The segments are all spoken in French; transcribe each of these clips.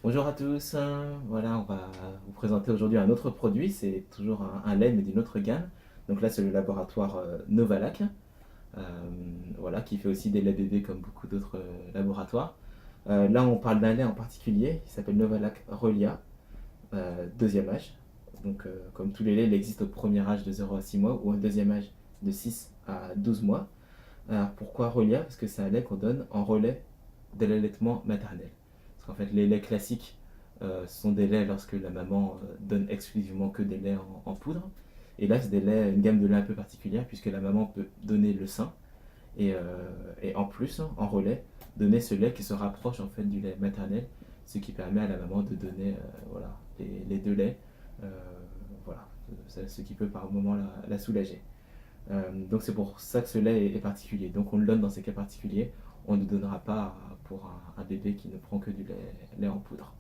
Bonjour à tous, voilà, on va vous présenter aujourd'hui un autre produit, c'est toujours un lait mais d'une autre gamme. Donc là c'est le laboratoire Novalac, euh, voilà, qui fait aussi des laits bébés comme beaucoup d'autres laboratoires. Là on parle d'un lait en particulier qui s'appelle Novalac Relia, deuxième âge. Donc comme tous les laits, il existe au premier âge de 0 à 6 mois ou un deuxième âge de 6 à 12 mois. Alors pourquoi Relia? Parce que c'est un lait qu'on donne en relais de l'allaitement maternel. Parce qu'en fait, les laits classiques sont des laits lorsque la maman donne exclusivement que des laits en poudre. Et là, c'est des laits, une gamme de laits un peu particulière puisque la maman peut donner le sein et, en plus, en relais, donner ce lait qui se rapproche en fait du lait maternel, ce qui permet à la maman de donner voilà, les deux laits, euh, voilà, ce qui peut par moment la soulager. Donc c'est pour ça que ce lait est particulier. Donc on le donne dans ces cas particuliers. On ne donnera pas pour un bébé qui ne prend que du lait en poudre.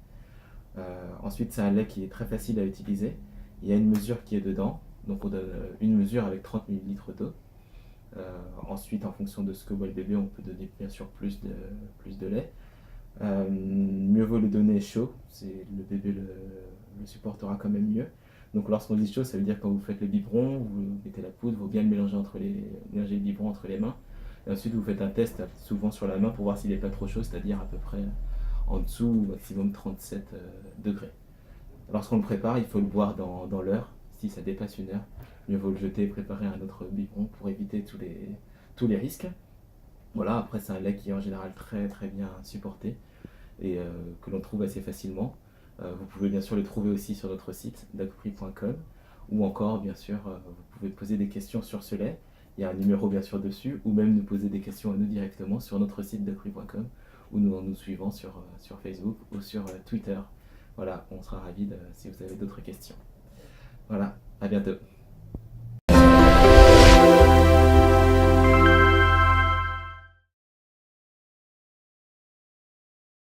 Ensuite, c'est un lait qui est très facile à utiliser. Il y a une mesure qui est dedans. Donc on donne une mesure avec 30 millilitres d'eau. Ensuite, en fonction de ce que boit le bébé, on peut donner bien sûr plus de lait. Mieux vaut le donner chaud, le bébé le supportera quand même mieux. Donc lorsqu'on dit chaud, ça veut dire quand vous faites le biberon, vous mettez la poudre, vous bien le mélanger mélanger le biberon entre les mains. Et ensuite vous faites un test souvent sur la main pour voir s'il n'est pas trop chaud, c'est-à-dire à peu près en dessous ou maximum 37 degrés. Lorsqu'on le prépare, il faut le boire dans l'heure. Si ça dépasse une heure, mieux vaut le jeter et préparer un autre biberon pour éviter tous les risques. Voilà, après c'est un lait qui est en général très très bien supporté et que l'on trouve assez facilement. Vous pouvez bien sûr le trouver aussi sur notre site dacprix.com ou encore bien sûr vous pouvez poser des questions sur ce lait. Il y a un numéro bien sûr dessus ou même nous poser des questions à nous directement sur notre site dacprix.com ou nous en nous suivant sur Facebook ou sur Twitter. Voilà, on sera ravis si vous avez d'autres questions. Voilà, à bientôt.